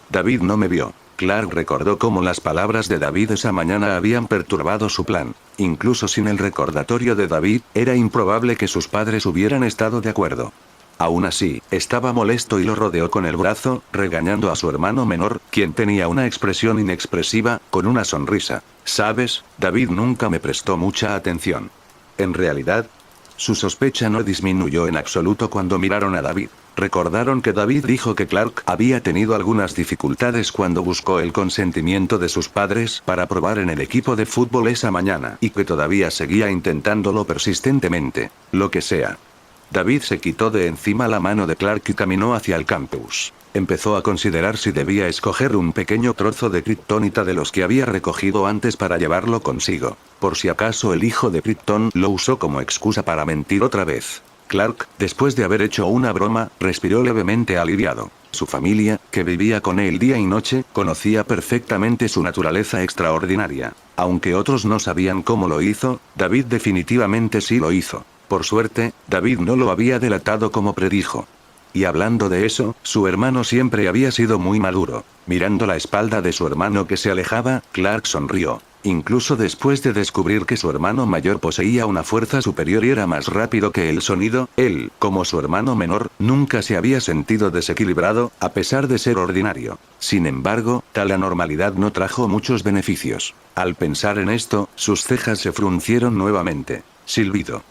David no me vio. Clark recordó cómo las palabras de David esa mañana habían perturbado su plan. Incluso sin el recordatorio de David, era improbable que sus padres hubieran estado de acuerdo. Aún así, estaba molesto y lo rodeó con el brazo, regañando a su hermano menor, quien tenía una expresión inexpresiva, con una sonrisa. ¿Sabes? David nunca me prestó mucha atención. En realidad, su sospecha no disminuyó en absoluto cuando miraron a David. Recordaron que David dijo que Clark había tenido algunas dificultades cuando buscó el consentimiento de sus padres para probar en el equipo de fútbol esa mañana y que todavía seguía intentándolo persistentemente. Lo que sea. David se quitó de encima la mano de Clark y caminó hacia el campus. Empezó a considerar si debía escoger un pequeño trozo de kriptonita de los que había recogido antes para llevarlo consigo. Por si acaso el hijo de Krypton lo usó como excusa para mentir otra vez. Clark, después de haber hecho una broma, respiró levemente aliviado. Su familia, que vivía con él día y noche, conocía perfectamente su naturaleza extraordinaria. Aunque otros no sabían cómo lo hizo, David definitivamente sí lo hizo. Por suerte, David no lo había delatado como predijo. Y hablando de eso, su hermano siempre había sido muy maduro. Mirando la espalda de su hermano que se alejaba, Clark sonrió. Incluso después de descubrir que su hermano mayor poseía una fuerza superior y era más rápido que el sonido, él, como su hermano menor, nunca se había sentido desequilibrado, a pesar de ser ordinario. Sin embargo, tal anormalidad no trajo muchos beneficios. Al pensar en esto, sus cejas se fruncieron nuevamente. Silbido.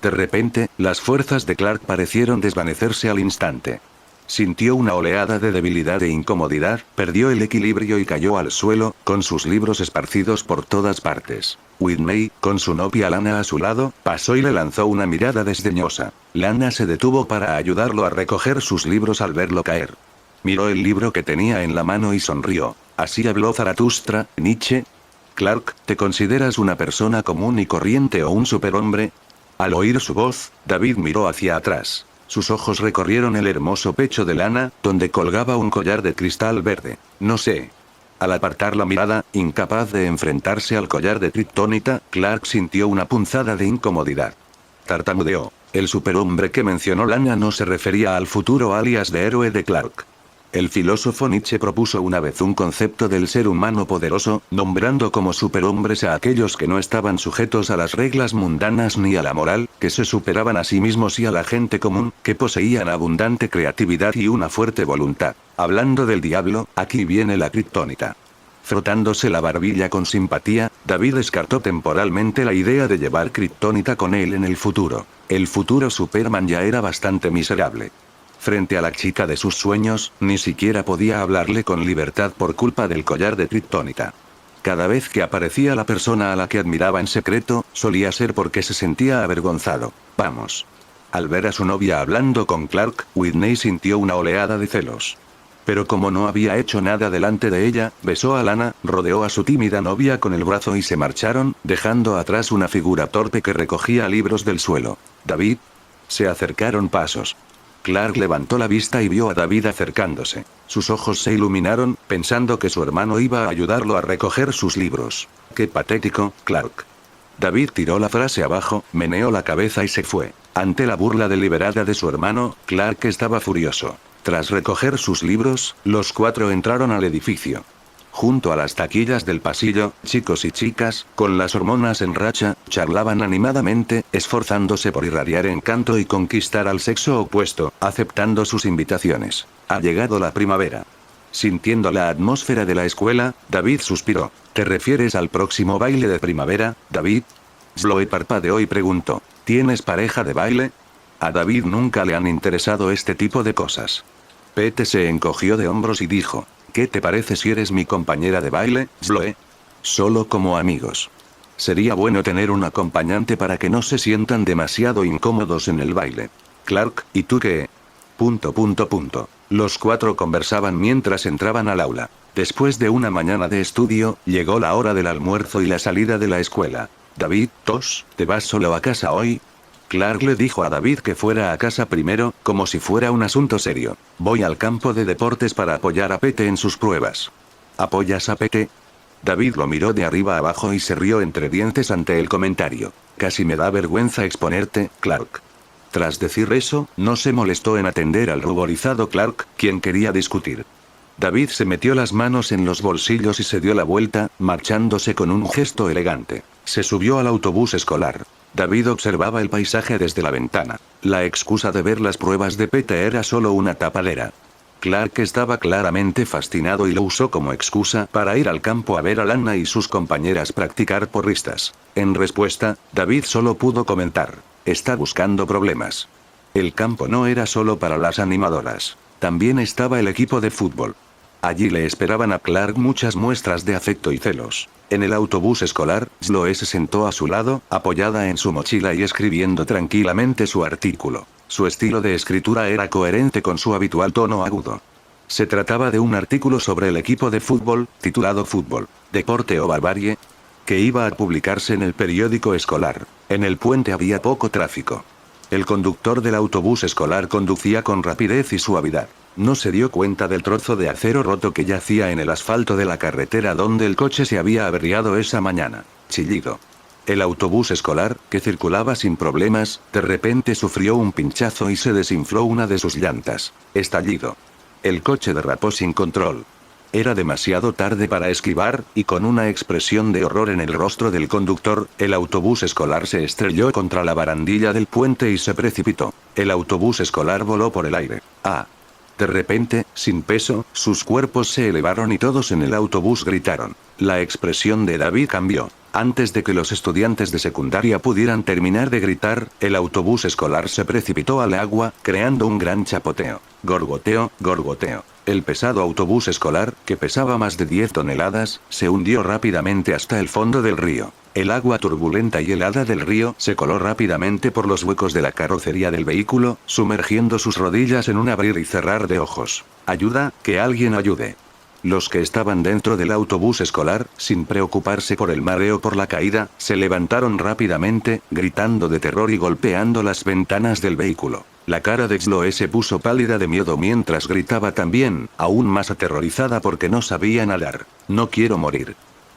De repente, las fuerzas de Clark parecieron desvanecerse al instante. Sintió una oleada de debilidad e incomodidad, perdió el equilibrio y cayó al suelo, con sus libros esparcidos por todas partes. Whitney, con su novia Lana a su lado, pasó y le lanzó una mirada desdeñosa. Lana se detuvo para ayudarlo a recoger sus libros al verlo caer. Miró el libro que tenía en la mano y sonrió. Así habló Zaratustra, Nietzsche. Clark, ¿te consideras una persona común y corriente o un superhombre? Al oír su voz, David miró hacia atrás. Sus ojos recorrieron el hermoso pecho de Lana, donde colgaba un collar de cristal verde. No sé. Al apartar la mirada, incapaz de enfrentarse al collar de kriptonita, Clark sintió una punzada de incomodidad. Tartamudeó. El superhombre que mencionó Lana no se refería al futuro alias de héroe de Clark. El filósofo Nietzsche propuso una vez un concepto del ser humano poderoso, nombrando como superhombres a aquellos que no estaban sujetos a las reglas mundanas ni a la moral, que se superaban a sí mismos y a la gente común, que poseían abundante creatividad y una fuerte voluntad. Hablando del diablo, aquí viene la kriptonita. Frotándose la barbilla con simpatía, David descartó temporalmente la idea de llevar kriptonita con él en el futuro. El futuro Superman ya era bastante miserable. Frente a la chica de sus sueños, ni siquiera podía hablarle con libertad por culpa del collar de kriptonita. Cada vez que aparecía la persona a la que admiraba en secreto, solía ser porque se sentía avergonzado. Vamos. Al ver a su novia hablando con Clark, Whitney sintió una oleada de celos. Pero como no había hecho nada delante de ella, besó a Lana, rodeó a su tímida novia con el brazo y se marcharon, dejando atrás una figura torpe que recogía libros del suelo. ¿David? Se acercaron pasos. Clark levantó la vista y vio a David acercándose. Sus ojos se iluminaron, pensando que su hermano iba a ayudarlo a recoger sus libros. ¡Qué patético, Clark! David tiró la frase abajo, meneó la cabeza y se fue. Ante la burla deliberada de su hermano, Clark estaba furioso. Tras recoger sus libros, los cuatro entraron al edificio. Junto a las taquillas del pasillo, chicos y chicas, con las hormonas en racha, charlaban animadamente, esforzándose por irradiar encanto y conquistar al sexo opuesto, aceptando sus invitaciones. Ha llegado la primavera. Sintiendo la atmósfera de la escuela, David suspiró. ¿Te refieres al próximo baile de primavera, David? Zoe parpadeó y preguntó. ¿Tienes pareja de baile? A David nunca le han interesado este tipo de cosas. Pete se encogió de hombros y dijo. ¿Qué te parece si eres mi compañera de baile, Zoe? Solo como amigos. Sería bueno tener un acompañante para que no se sientan demasiado incómodos en el baile. Clark, ¿y tú qué? Los cuatro conversaban mientras entraban al aula. Después de una mañana de estudio, llegó la hora del almuerzo y la salida de la escuela. David, ¿te vas solo a casa hoy? Clark le dijo a David que fuera a casa primero, como si fuera un asunto serio. Voy al campo de deportes para apoyar a Pete en sus pruebas. ¿Apoyas a Pete? David lo miró de arriba abajo y se rió entre dientes ante el comentario. Casi me da vergüenza exponerte, Clark. Tras decir eso, no se molestó en atender al ruborizado Clark, quien quería discutir. David se metió las manos en los bolsillos y se dio la vuelta, marchándose con un gesto elegante. Se subió al autobús escolar. David observaba el paisaje desde la ventana. La excusa de ver las pruebas de Pete era solo una tapadera. Clark estaba claramente fascinado y lo usó como excusa para ir al campo a ver a Lana y sus compañeras practicar porristas. En respuesta, David solo pudo comentar. Está buscando problemas. El campo no era solo para las animadoras. También estaba el equipo de fútbol. Allí le esperaban a Clark muchas muestras de afecto y celos. En el autobús escolar, Zoe se sentó a su lado, apoyada en su mochila y escribiendo tranquilamente su artículo. Su estilo de escritura era coherente con su habitual tono agudo. Se trataba de un artículo sobre el equipo de fútbol, titulado Fútbol, Deporte o Barbarie, que iba a publicarse en el periódico escolar. En el puente había poco tráfico. El conductor del autobús escolar conducía con rapidez y suavidad. No se dio cuenta del trozo de acero roto que yacía en el asfalto de la carretera donde el coche se había averiado esa mañana. Chillido. El autobús escolar, que circulaba sin problemas, de repente sufrió un pinchazo y se desinfló una de sus llantas. Estallido. El coche derrapó sin control. Era demasiado tarde para esquivar, y con una expresión de horror en el rostro del conductor, el autobús escolar se estrelló contra la barandilla del puente y se precipitó. El autobús escolar voló por el aire. ¡Ah! De repente, sin peso, sus cuerpos se elevaron y todos en el autobús gritaron. La expresión de David cambió. Antes de que los estudiantes de secundaria pudieran terminar de gritar, el autobús escolar se precipitó al agua, creando un gran chapoteo. Gorgoteo, gorgoteo. El pesado autobús escolar, que pesaba más de 10 toneladas, se hundió rápidamente hasta el fondo del río. El agua turbulenta y helada del río se coló rápidamente por los huecos de la carrocería del vehículo, sumergiendo sus rodillas en un abrir y cerrar de ojos. ¡Ayuda, que alguien ayude! Los que estaban dentro del autobús escolar, sin preocuparse por el mareo por la caída, se levantaron rápidamente, gritando de terror y golpeando las ventanas del vehículo. La cara de Zoe se puso pálida de miedo mientras gritaba también, aún más aterrorizada porque no sabía nadar. No quiero morir.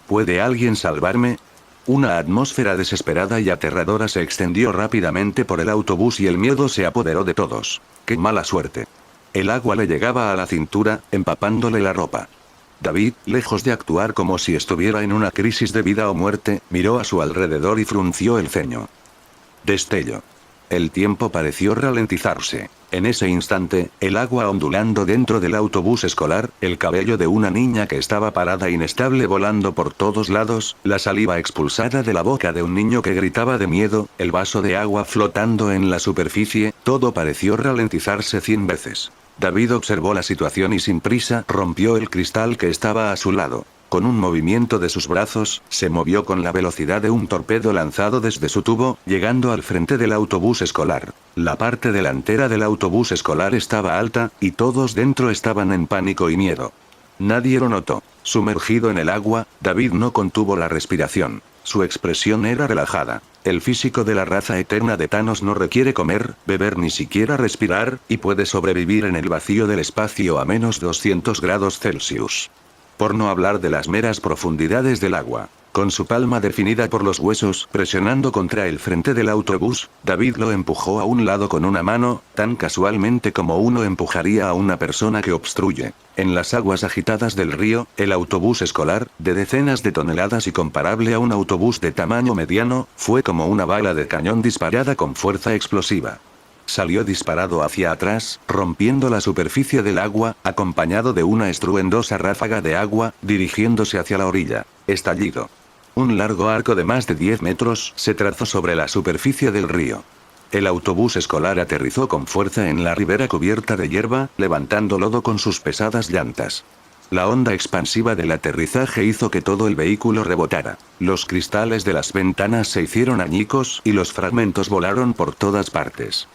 ¿Puede alguien salvarme? Una atmósfera desesperada y aterradora se extendió rápidamente por el autobús y el miedo se apoderó de todos. ¡Qué mala suerte! El agua le llegaba a la cintura, empapándole la ropa. David, lejos de actuar como si estuviera en una crisis de vida o muerte, miró a su alrededor y frunció el ceño. Destello. El tiempo pareció ralentizarse. En ese instante, el agua ondulando dentro del autobús escolar, el cabello de una niña que estaba parada inestable volando por todos lados, la saliva expulsada de la boca de un niño que gritaba de miedo, el vaso de agua flotando en la superficie, todo pareció ralentizarse 100 veces. David observó la situación y sin prisa rompió el cristal que estaba a su lado. Con un movimiento de sus brazos, se movió con la velocidad de un torpedo lanzado desde su tubo, llegando al frente del autobús escolar. La parte delantera del autobús escolar estaba alta, y todos dentro estaban en pánico y miedo. Nadie lo notó. Sumergido en el agua, David no contuvo la respiración. Su expresión era relajada. El físico de la raza eterna de Thanos no requiere comer, beber ni siquiera respirar, y puede sobrevivir en el vacío del espacio a menos 200 grados Celsius. Por no hablar de las meras profundidades del agua. Con su palma definida por los huesos presionando contra el frente del autobús, David lo empujó a un lado con una mano, tan casualmente como uno empujaría a una persona que obstruye. En las aguas agitadas del río, el autobús escolar, de decenas de toneladas y comparable a un autobús de tamaño mediano, fue como una bala de cañón disparada con fuerza explosiva. Salió disparado hacia atrás, rompiendo la superficie del agua, acompañado de una estruendosa ráfaga de agua, dirigiéndose hacia la orilla. Estallido. Un largo arco de más de 10 metros se trazó sobre la superficie del río. El autobús escolar aterrizó con fuerza en la ribera cubierta de hierba, levantando lodo con sus pesadas llantas. La onda expansiva del aterrizaje hizo que todo el vehículo rebotara. Los cristales de las ventanas se hicieron añicos y los fragmentos volaron por todas partes.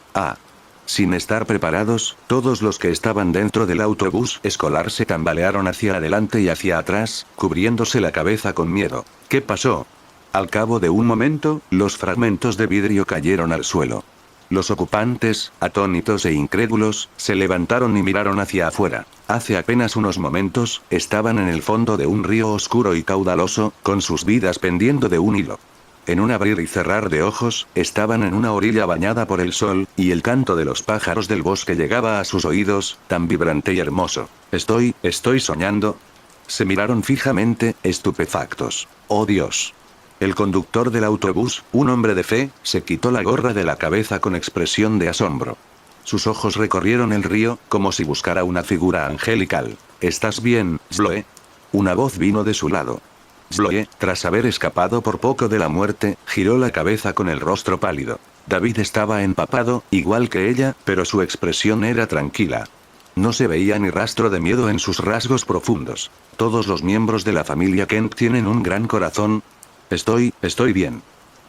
Sin estar preparados, todos los que estaban dentro del autobús escolar se tambalearon hacia adelante y hacia atrás, cubriéndose la cabeza con miedo. ¿Qué pasó? Al cabo de un momento, los fragmentos de vidrio cayeron al suelo. Los ocupantes, atónitos e incrédulos, se levantaron y miraron hacia afuera. Hace apenas unos momentos, estaban en el fondo de un río oscuro y caudaloso, con sus vidas pendiendo de un hilo. En un abrir y cerrar de ojos, estaban en una orilla bañada por el sol, y el canto de los pájaros del bosque llegaba a sus oídos, tan vibrante y hermoso. Estoy soñando. Se miraron fijamente, estupefactos. ¡Oh Dios! El conductor del autobús, un hombre de fe, se quitó la gorra de la cabeza con expresión de asombro. Sus ojos recorrieron el río, como si buscara una figura angelical. ¿Estás bien, Zoe? Una voz vino de su lado. Zoe, tras haber escapado por poco de la muerte, giró la cabeza con el rostro pálido. David estaba empapado, igual que ella, pero su expresión era tranquila. No se veía ni rastro de miedo en sus rasgos profundos. Todos los miembros de la familia Kent tienen un gran corazón. Estoy bien.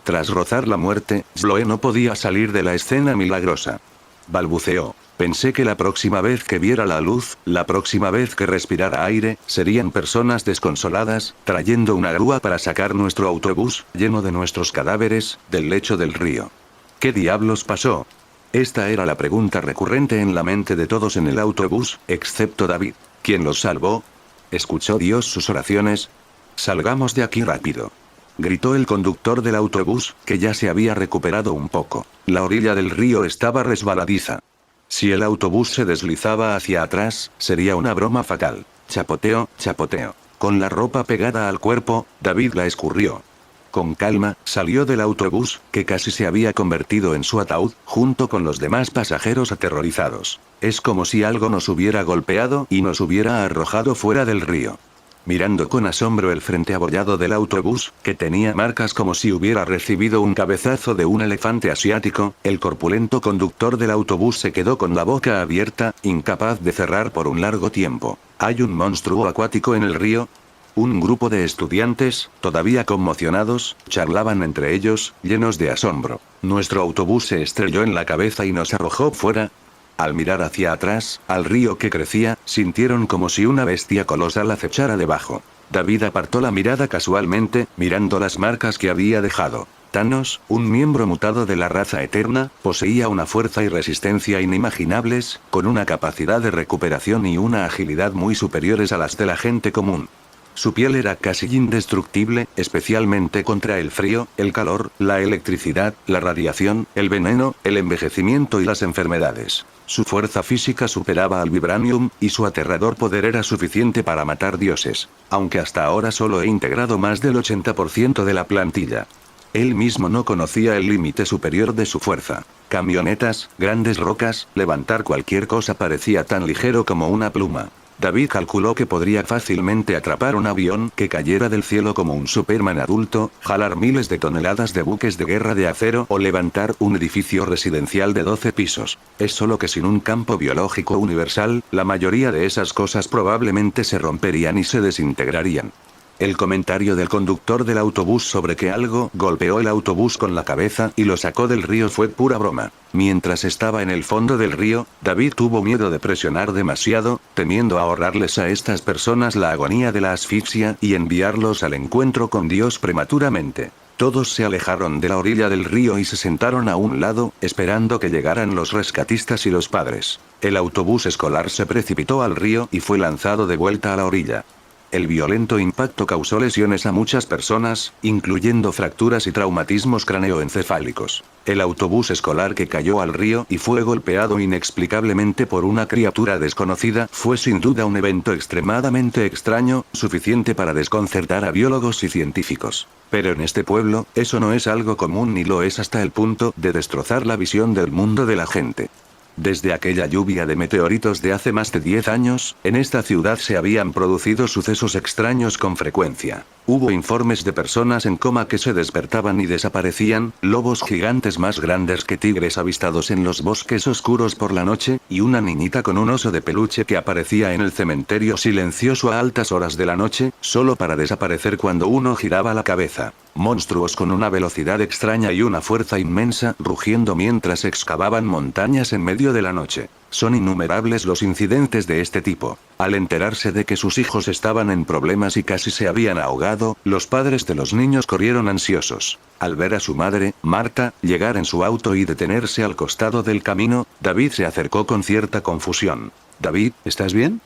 Tras rozar la muerte, Zoe no podía salir de la escena milagrosa. Balbuceó. Pensé que la próxima vez que viera la luz, la próxima vez que respirara aire, serían personas desconsoladas, trayendo una grúa para sacar nuestro autobús, lleno de nuestros cadáveres, del lecho del río. ¿Qué diablos pasó? Esta era la pregunta recurrente en la mente de todos en el autobús, excepto David. ¿Quién los salvó? ¿Escuchó Dios sus oraciones? Salgamos de aquí rápido. Gritó el conductor del autobús, que ya se había recuperado un poco. La orilla del río estaba resbaladiza. Si el autobús se deslizaba hacia atrás, sería una broma fatal. Chapoteo, chapoteo. Con la ropa pegada al cuerpo, David la escurrió. Con calma, salió del autobús, que casi se había convertido en su ataúd, junto con los demás pasajeros aterrorizados. Es como si algo nos hubiera golpeado y nos hubiera arrojado fuera del río. Mirando con asombro el frente abollado del autobús, que tenía marcas como si hubiera recibido un cabezazo de un elefante asiático, el corpulento conductor del autobús se quedó con la boca abierta, incapaz de cerrar por un largo tiempo. ¿Hay un monstruo acuático en el río? Un grupo de estudiantes, todavía conmocionados, charlaban entre ellos, llenos de asombro. Nuestro autobús se estrelló en la cabeza y nos arrojó fuera. Al mirar hacia atrás, al río que crecía, sintieron como si una bestia colosal acechara debajo. David apartó la mirada casualmente, mirando las marcas que había dejado. Thanos, un miembro mutado de la raza eterna, poseía una fuerza y resistencia inimaginables, con una capacidad de recuperación y una agilidad muy superiores a las de la gente común. Su piel era casi indestructible, especialmente contra el frío, el calor, la electricidad, la radiación, el veneno, el envejecimiento y las enfermedades. Su fuerza física superaba al vibranium, y su aterrador poder era suficiente para matar dioses. Aunque hasta ahora solo he integrado más del 80% de la plantilla. Él mismo no conocía el límite superior de su fuerza. Camionetas, grandes rocas, levantar cualquier cosa parecía tan ligero como una pluma. David calculó que podría fácilmente atrapar un avión que cayera del cielo como un Superman adulto, jalar miles de toneladas de buques de guerra de acero o levantar un edificio residencial de 12 pisos. Es solo que sin un campo biológico universal, la mayoría de esas cosas probablemente se romperían y se desintegrarían. El comentario del conductor del autobús sobre que algo golpeó el autobús con la cabeza y lo sacó del río fue pura broma. Mientras estaba en el fondo del río, David tuvo miedo de presionar demasiado, temiendo ahorrarles a estas personas la agonía de la asfixia y enviarlos al encuentro con Dios prematuramente. Todos se alejaron de la orilla del río y se sentaron a un lado, esperando que llegaran los rescatistas y los padres. El autobús escolar se precipitó al río y fue lanzado de vuelta a la orilla. El violento impacto causó lesiones a muchas personas, incluyendo fracturas y traumatismos craneoencefálicos. El autobús escolar que cayó al río y fue golpeado inexplicablemente por una criatura desconocida fue sin duda un evento extremadamente extraño, suficiente para desconcertar a biólogos y científicos. Pero en este pueblo, eso no es algo común ni lo es hasta el punto de destrozar la visión del mundo de la gente. Desde aquella lluvia de meteoritos de hace más de 10 años, en esta ciudad se habían producido sucesos extraños con frecuencia. Hubo informes de personas en coma que se despertaban y desaparecían, lobos gigantes más grandes que tigres avistados en los bosques oscuros por la noche, y una niñita con un oso de peluche que aparecía en el cementerio silencioso a altas horas de la noche, solo para desaparecer cuando uno giraba la cabeza. Monstruos con una velocidad extraña y una fuerza inmensa rugiendo mientras excavaban montañas en medio de la noche. Son innumerables los incidentes de este tipo. Al enterarse de que sus hijos estaban en problemas y casi se habían ahogado, los padres de los niños corrieron ansiosos. Al ver a su madre, Marta, llegar en su auto y detenerse al costado del camino, David se acercó con cierta confusión. «David, ¿estás bien?»,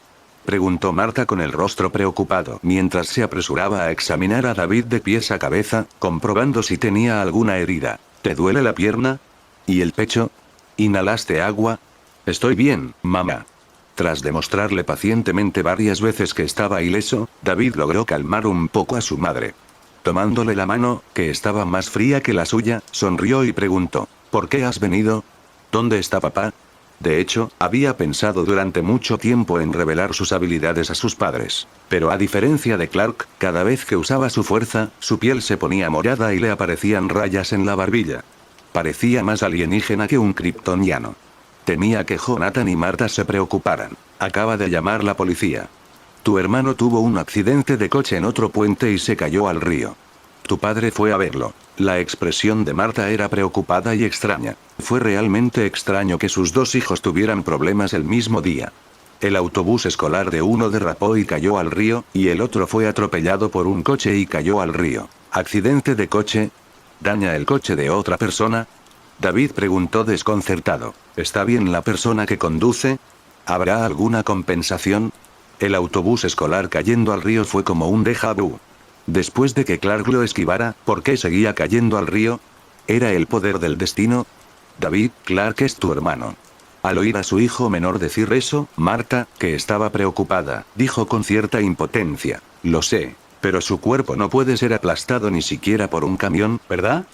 preguntó Marta con el rostro preocupado, mientras se apresuraba a examinar a David de pies a cabeza, comprobando si tenía alguna herida. «¿Te duele la pierna? ¿Y el pecho? ¿Inhalaste agua?» «Estoy bien, mamá». Tras demostrarle pacientemente varias veces que estaba ileso, David logró calmar un poco a su madre. Tomándole la mano, que estaba más fría que la suya, sonrió y preguntó: «¿Por qué has venido? ¿Dónde está papá?». De hecho, había pensado durante mucho tiempo en revelar sus habilidades a sus padres. Pero a diferencia de Clark, cada vez que usaba su fuerza, su piel se ponía morada y le aparecían rayas en la barbilla. Parecía más alienígena que un kryptoniano. Temía que Jonathan y Marta se preocuparan. Acaba de llamar la policía. Tu hermano tuvo un accidente de coche en otro puente y se cayó al río. Tu padre fue a verlo. La expresión de Marta era preocupada y extraña. Fue realmente extraño que sus dos hijos tuvieran problemas el mismo día. El autobús escolar de uno derrapó y cayó al río, y el otro fue atropellado por un coche y cayó al río. ¿Accidente de coche? ¿Daña el coche de otra persona?, David preguntó desconcertado. ¿Está bien la persona que conduce? ¿Habrá alguna compensación? El autobús escolar cayendo al río fue como un déjà vu. Después de que Clark lo esquivara, ¿por qué seguía cayendo al río? ¿Era el poder del destino? David, Clark es tu hermano. Al oír a su hijo menor decir eso, Marta, que estaba preocupada, dijo con cierta impotencia: «Lo sé. Pero su cuerpo no puede ser aplastado ni siquiera por un camión, ¿verdad?».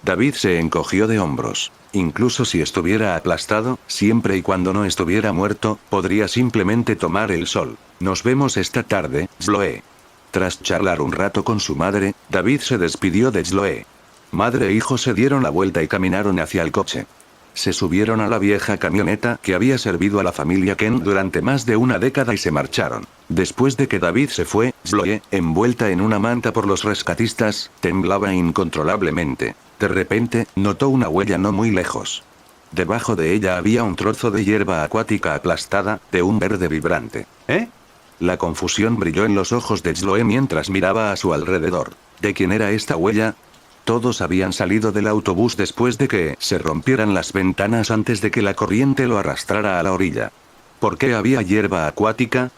David se encogió de hombros. Incluso si estuviera aplastado, siempre y cuando no estuviera muerto, podría simplemente tomar el sol. «Nos vemos esta tarde, Sloe». Tras charlar un rato con su madre, David se despidió de Sloe. Madre e hijo se dieron la vuelta y caminaron hacia el coche. Se subieron a la vieja camioneta que había servido a la familia Kent durante más de una década y se marcharon. Después de que David se fue, Sloe, envuelta en una manta por los rescatistas, temblaba incontrolablemente. De repente, notó una huella no muy lejos. Debajo de ella había un trozo de hierba acuática aplastada, de un verde vibrante. ¿Eh? La confusión brilló en los ojos de Sloe mientras miraba a su alrededor. ¿De quién era esta huella? Todos habían salido del autobús después de que se rompieran las ventanas antes de que la corriente lo arrastrara a la orilla. ¿Por qué había hierba acuática?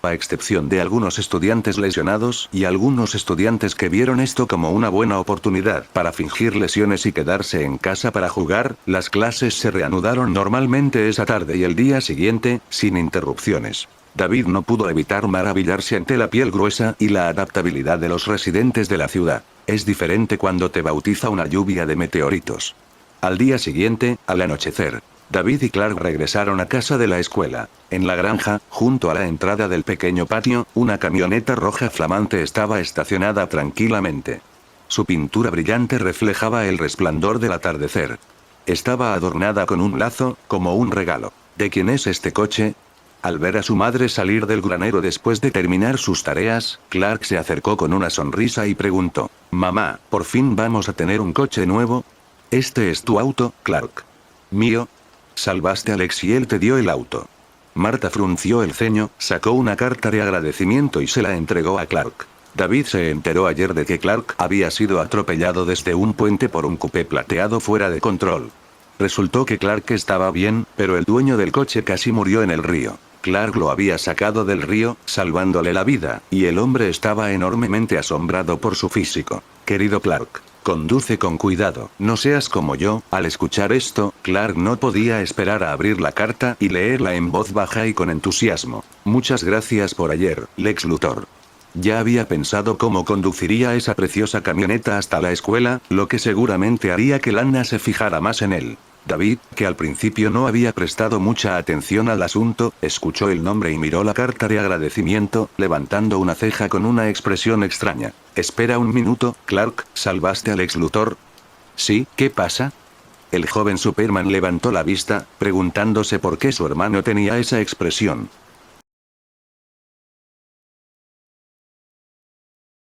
A excepción de algunos estudiantes lesionados y algunos estudiantes que vieron esto como una buena oportunidad para fingir lesiones y quedarse en casa para jugar, las clases se reanudaron normalmente esa tarde y el día siguiente, sin interrupciones. David no pudo evitar maravillarse ante la piel gruesa y la adaptabilidad de los residentes de la ciudad. Es diferente cuando te bautiza una lluvia de meteoritos. Al día siguiente, al anochecer, David y Clark regresaron a casa de la escuela. En la granja, junto a la entrada del pequeño patio, una camioneta roja flamante estaba estacionada tranquilamente. Su pintura brillante reflejaba el resplandor del atardecer. Estaba adornada con un lazo, como un regalo. ¿De quién es este coche? Al ver a su madre salir del granero después de terminar sus tareas, Clark se acercó con una sonrisa y preguntó: «Mamá, ¿por fin vamos a tener un coche nuevo?» «¿Este es tu auto, Clark?» «¿Mío?» «Salvaste a Alex y él te dio el auto». Marta frunció el ceño, sacó una carta de agradecimiento y se la entregó a Clark. David se enteró ayer de que Clark había sido atropellado desde un puente por un coupé plateado fuera de control. Resultó que Clark estaba bien, pero el dueño del coche casi murió en el río. Clark lo había sacado del río, salvándole la vida, y el hombre estaba enormemente asombrado por su físico. «Querido Clark, conduce con cuidado, no seas como yo». Al escuchar esto, Clark no podía esperar a abrir la carta y leerla en voz baja y con entusiasmo. «Muchas gracias por ayer, Lex Luthor». Ya había pensado cómo conduciría esa preciosa camioneta hasta la escuela, lo que seguramente haría que Lana se fijara más en él. David, que al principio no había prestado mucha atención al asunto, escuchó el nombre y miró la carta de agradecimiento, levantando una ceja con una expresión extraña. «Espera un minuto, Clark, ¿salvaste a Lex Luthor?» «Sí, ¿qué pasa?» El joven Superman levantó la vista, preguntándose por qué su hermano tenía esa expresión.